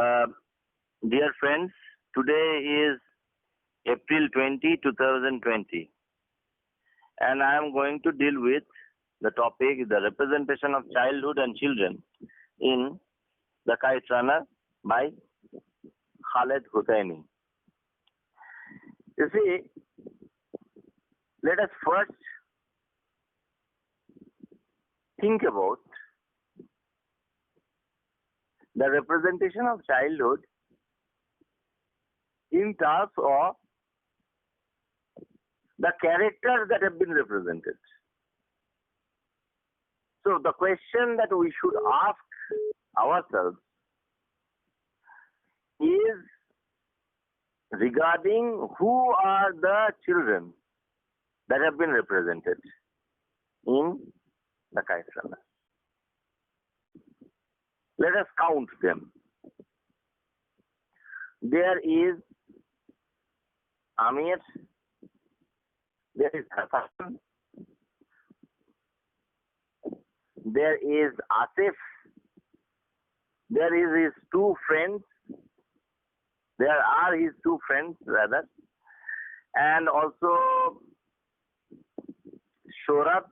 Uh, Dear friends, today is April 2020, and I am going to deal with the topic, the representation of childhood and children in the Kite Runner by Khaled Hosseini. You see, let us first think about the representation of childhood in terms of the characters that have been represented. So the question that we should ask ourselves is regarding who are the children that have been represented in the Kite Runner. Let us count them. There is Amir, there is Hassan, there is Asif, there is his two friends, there are his two friends rather, and also Shorab,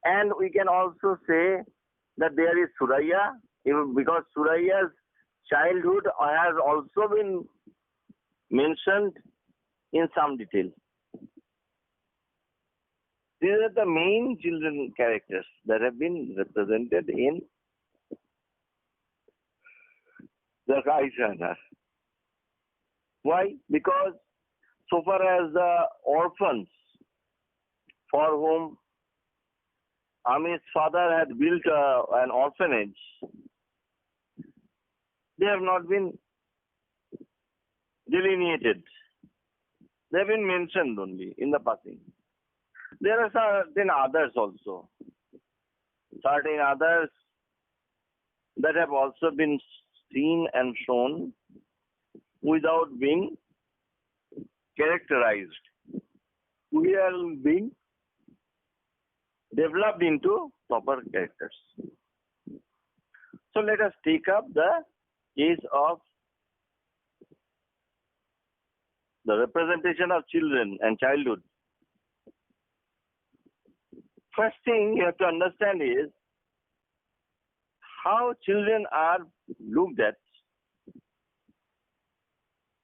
and we can also say that there is Suraya, because Suraya's childhood has also been mentioned in some detail. These are the main children characters that have been represented in the Kite Runner. Why? Because so far as the orphans for whom Amir's father had built an orphanage, they have not been delineated. They have been mentioned only in the passing. There are certain others also. Certain others that have also been seen and shown without being characterized. We are being developed into proper characters. So let us take up the case of the representation of children and childhood. First thing you have to understand is how children are looked at,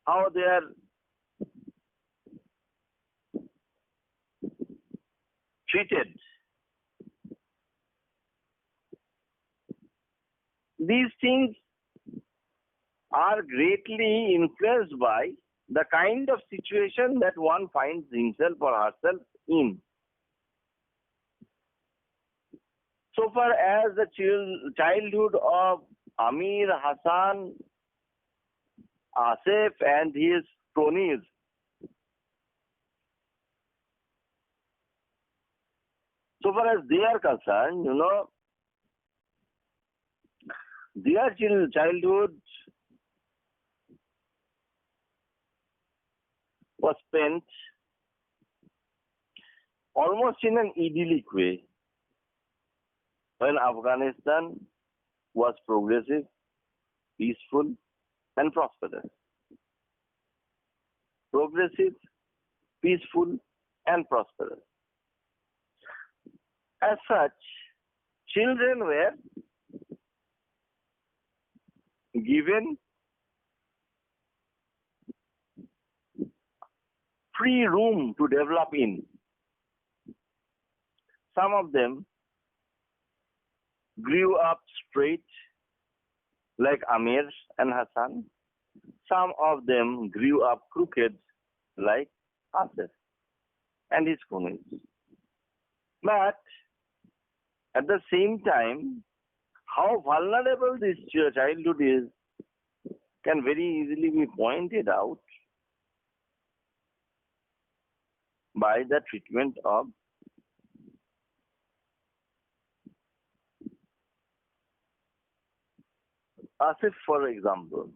how they are treated. These things are greatly influenced by the kind of situation that one finds himself or herself in. So far as the childhood of Amir, Hassan, Asif and his cronies, so far as they are concerned, their childhood was spent almost in an idyllic way, when Afghanistan was progressive, peaceful and prosperous. Progressive, peaceful and prosperous. As such, children were given free room to develop in. Some of them grew up straight like Amir and Hassan. Some of them grew up crooked like Asif and his cronies. But at the same time, how vulnerable this childhood is can very easily be pointed out by the treatment of Asif, for example.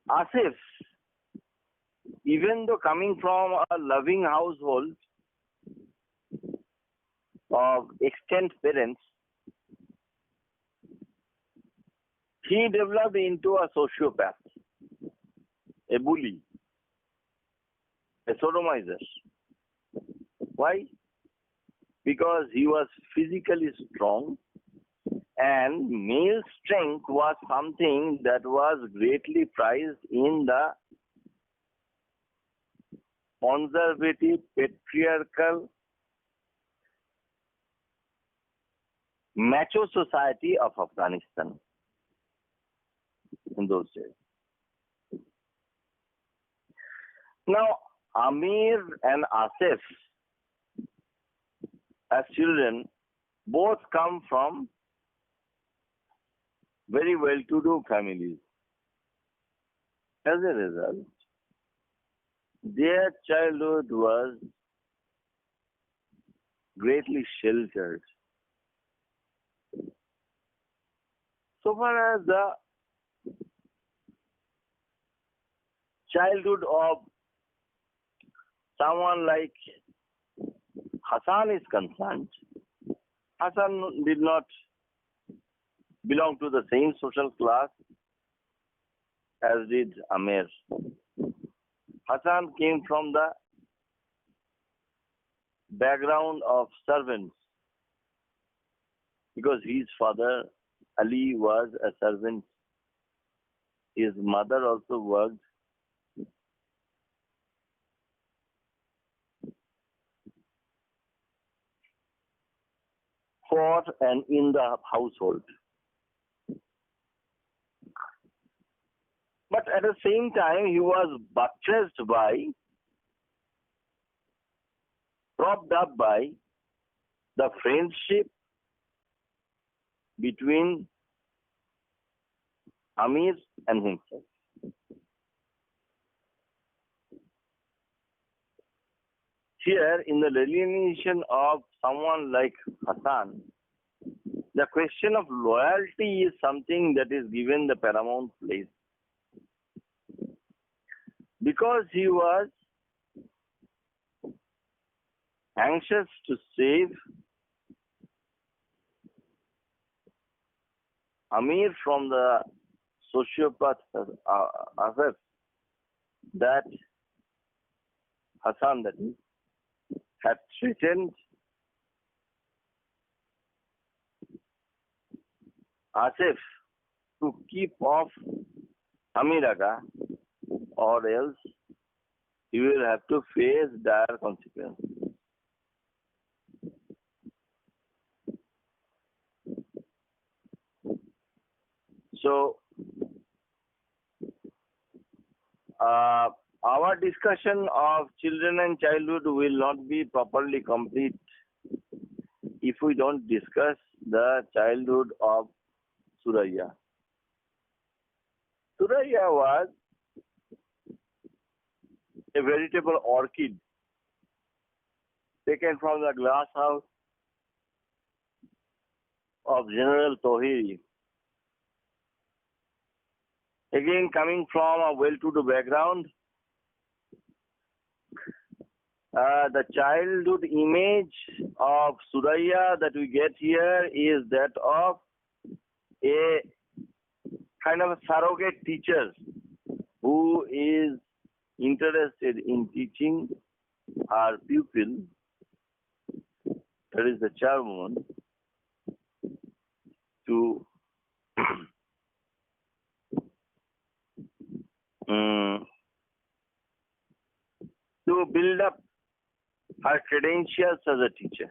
Asif, even though coming from a loving household, of extant parents, he developed into a sociopath, a bully, a sodomizer. Why? Because he was physically strong, and male strength was something that was greatly prized in the conservative, patriarchal, macho society of Afghanistan in those days. Now, Amir and Asif, as children, both come from very well-to-do families. As a result, their childhood was greatly sheltered. So far as the childhood of someone like Hassan is concerned, Hassan did not belong to the same social class as did Amir. Hassan came from the background of servants because his father Ali was a servant. His mother also worked. For and in the household. But at the same time, he was buttressed by, propped up by the friendship between Amir and himself. Here, in the delineation of someone like Hassan, the question of loyalty is something that is given the paramount place. Because he was anxious to save Amir from the sociopath Asif, that Hassan, that is, had threatened Asif to keep off Amir Aga, or else he will have to face dire consequences. So, our discussion of children and childhood will not be properly complete if we don't discuss the childhood of Suraya. Suraya was a veritable orchid taken from the glass house of General Tohiri. Again, coming from a well-to-do background, the childhood image of Suraya that we get here is that of a kind of a surrogate teacher who is interested in teaching our pupil, that is the chairwoman, to to build up her credentials as a teacher.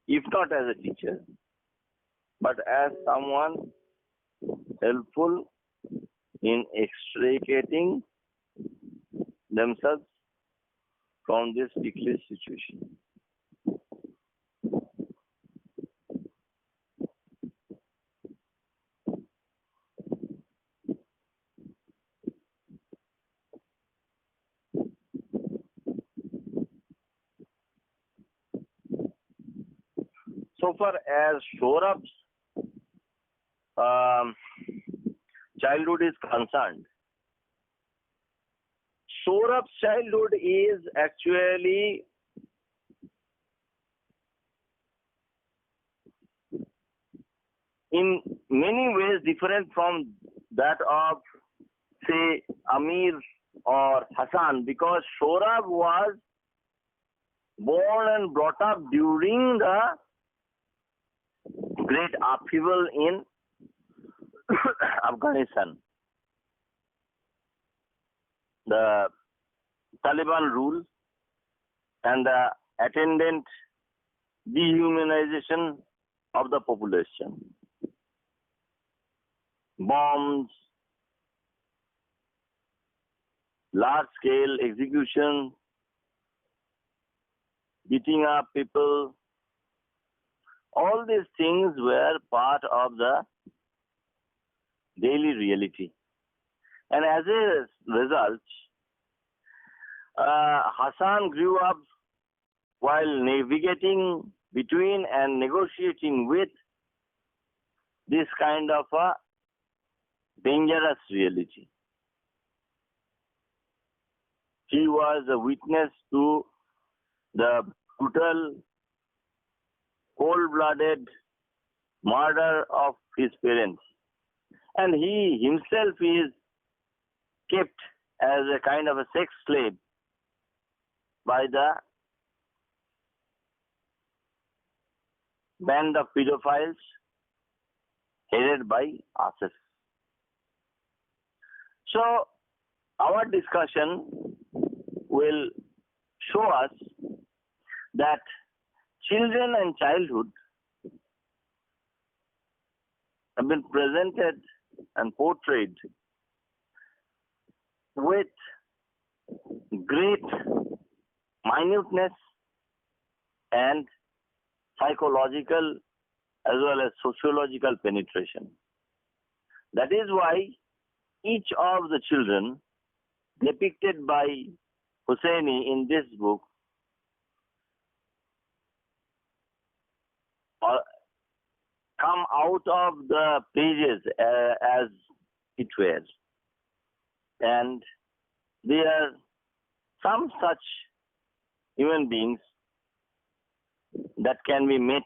If not as a teacher, but as someone helpful in extricating themselves from this ticklish situation. So far as Saurabh's childhood is concerned, Saurabh's childhood is actually in many ways different from that of, say, Amir or Hassan, because Saurabh was born and brought up during the great upheaval in Afghanistan. The Taliban rule and the attendant dehumanization of the population. Bombs, large-scale execution, beating up people, all these things were part of the daily reality. And as a result, Hassan grew up while navigating between and negotiating with this kind of a dangerous reality. He was a witness to the brutal, cold-blooded murder of his parents. And he himself is kept as a kind of a sex slave by the band of pedophiles headed by Asif. So, our discussion will show us that children and childhood have been presented and portrayed with great minuteness and psychological as well as sociological penetration. That is why each of the children depicted by Hosseini in this book come out of the pages as it were. And there are some such human beings that can be met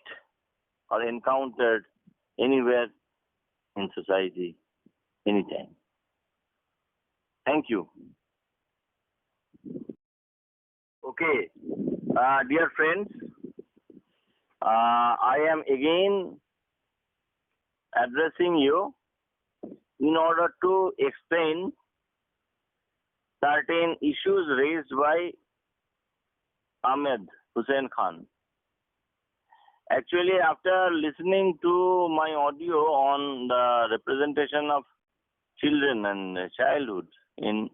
or encountered anywhere in society, anytime. Thank you. Okay, dear friends, I am again addressing you in order to explain certain issues raised by Ahmed Hussain Khan. Actually, after listening to my audio on the representation of children and childhood in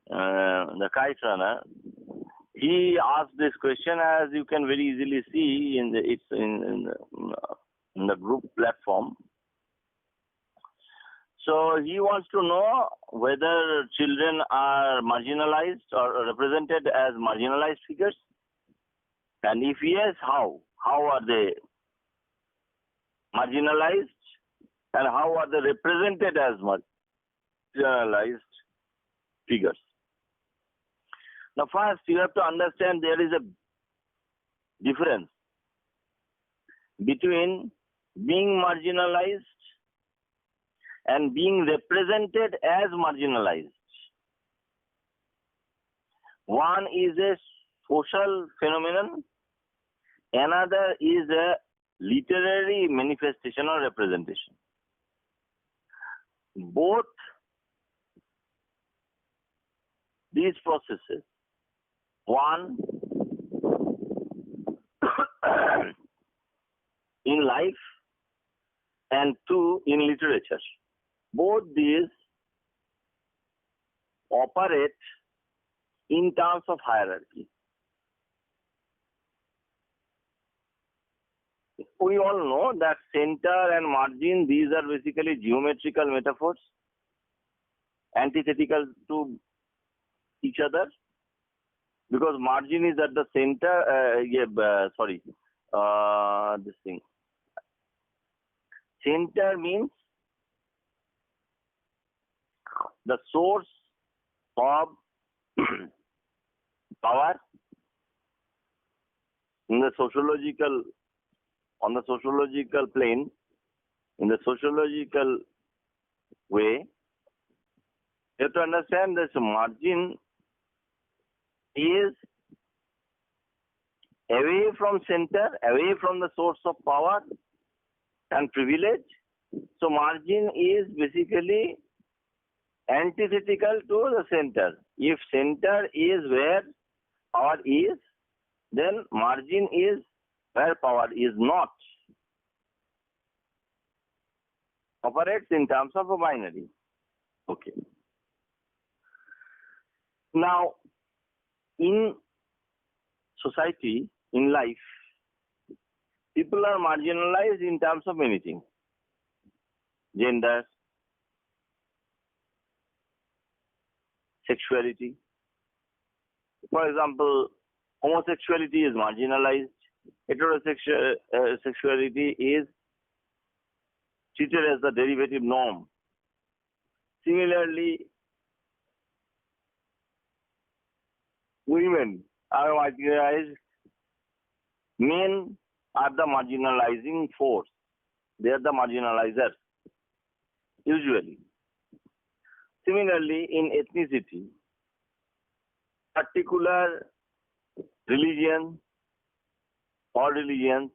the Kite runner, he asked this question, as you can very easily see in the group platform. So he wants to know whether children are marginalized or represented as marginalized figures, and if yes, how? How are they marginalized and how are they represented as marginalized figures? Now first you have to understand there is a difference between being marginalized and being represented as marginalized. One is a social phenomenon, another is a literary manifestation or representation. Both these processes, one in life and two in literature, both these operate in terms of hierarchy. We all know that center and margin, these are basically geometrical metaphors, antithetical to each other, because margin is at the center, this thing. Center means the source of Power in the sociological, on the sociological plane, in the sociological way, you have to understand this margin is away from center, away from the source of power and privilege. So margin is basically antithetical to the center. If center is where power is, then margin is where power is not. Operates in terms of a binary. Okay. Now, in society, in life, people are marginalized in terms of many things. Gender, sexuality. For example, homosexuality is marginalized. Heterosexuality is treated as the derivative norm. Similarly, women are marginalized. Men are the marginalizing force. They are the marginalizers, usually. Similarly, in ethnicity, particular religion or religions,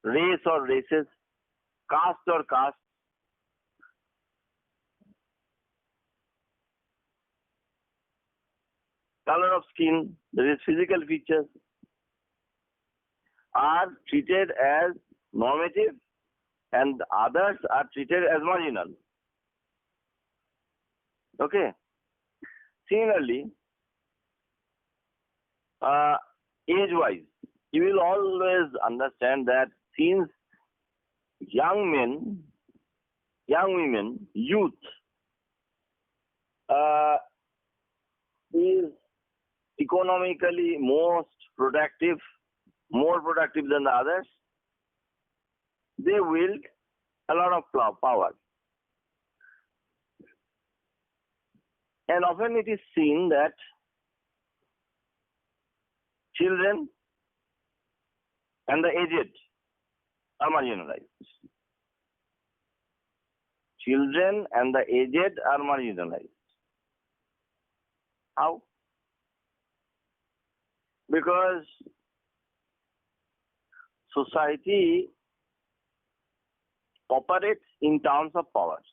race or races, caste or caste, color of skin, that is physical features, are treated as normative and others are treated as marginal. Okay. Similarly, age-wise, you will always understand that since young men, young women, youth is economically most productive, more productive than the others, they wield a lot of power. And often it is seen that children and the aged are marginalized. Children and the aged are marginalized. How? Because society operates in terms of powers.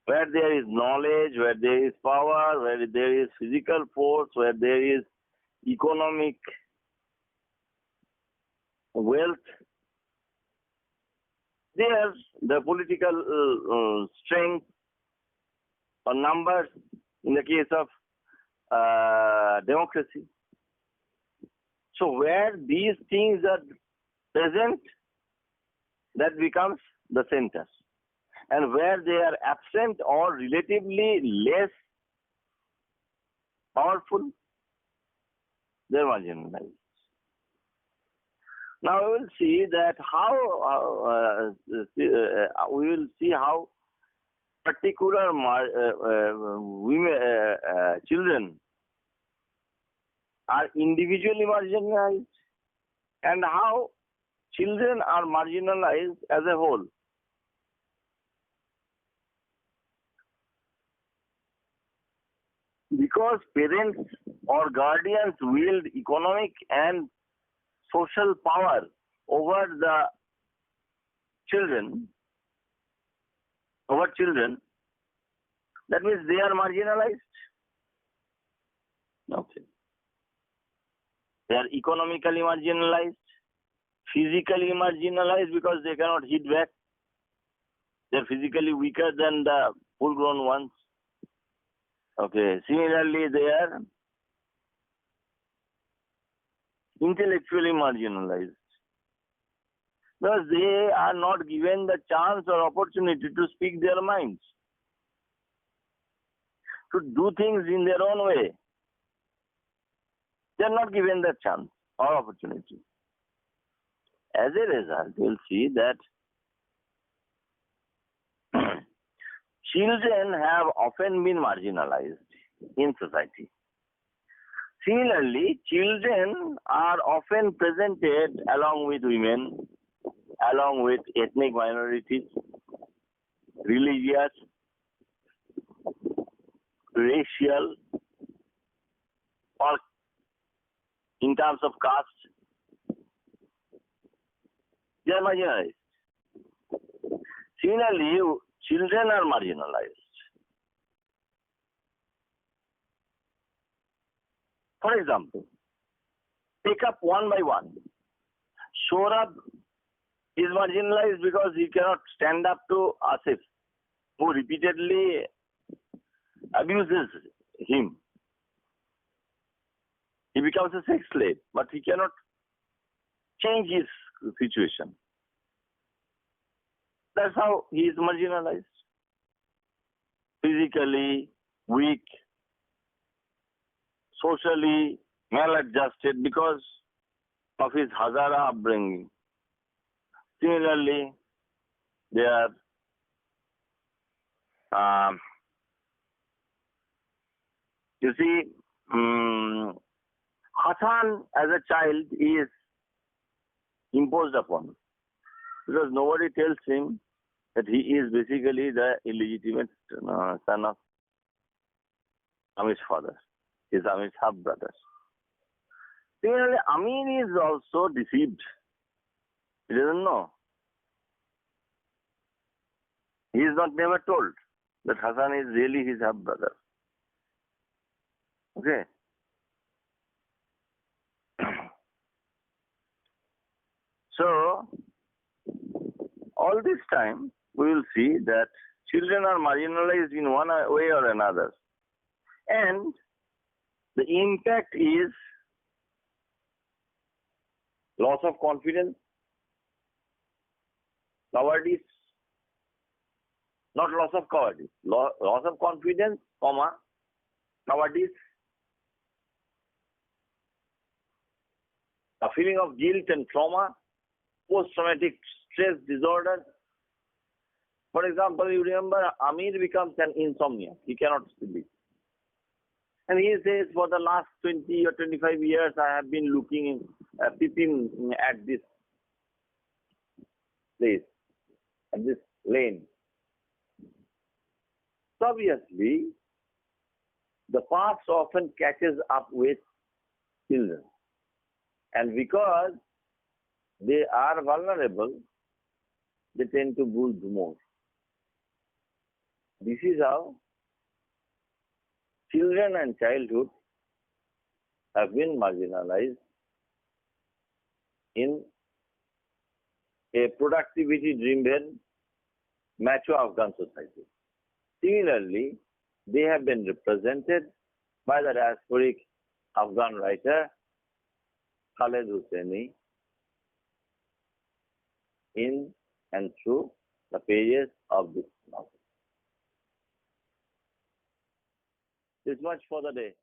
Where there is knowledge, where there is power, where there is physical force, where there is economic wealth, there the political strength or numbers in the case of democracy. So where these things are present, that becomes the center. And where they are absent or relatively less powerful, they are marginalized. Now we will see that how we will see how particular women, children are individually marginalized and how children are marginalized as a whole. Because parents or guardians wield economic and social power over the children, that means they are marginalized. Okay. They are economically marginalized, physically marginalized because they cannot hit back. They are physically weaker than the full-grown ones. Okay. Similarly, they are intellectually marginalized because they are not given the chance or opportunity to speak their minds, to do things in their own way. They are not given that chance or opportunity. As a result, you will see that children have often been marginalized in society. Similarly, children are often presented along with women, along with ethnic minorities, religious, racial, or in terms of caste, they are marginalized. Similarly, children are marginalized. For example, take up one by one. Saurabh is marginalized because he cannot stand up to Asif, who repeatedly abuses him. He becomes a sex slave, but he cannot change his situation. That's how he is marginalized. Physically weak, socially maladjusted because of his Hazara upbringing. Similarly, there you see, Hassan as a child is imposed upon because nobody tells him that he is basically the illegitimate son of Amir's father. He is Amir's half-brother. Similarly, Amir is also deceived. He doesn't know. He is not never told that Hassan is really his half-brother. Okay. So, all this time, we will see that children are marginalized in one way or another. And the impact is loss of confidence, cowardice, not loss of cowardice, loss of confidence, cowardice, a feeling of guilt and trauma, post-traumatic stress disorder. For example, you remember Amir becomes an insomniac. He cannot sleep. And he says, for the last 20 or 25 years, I have been peeping at this place, at this lane. So obviously, the past often catches up with children. And because they are vulnerable, they tend to bully more. This is how children and childhood have been marginalized in a productivity-driven macho Afghan society. Similarly, they have been represented by the diasporic Afghan writer Khaled Hosseini in and through the pages of this novel. This much for the day.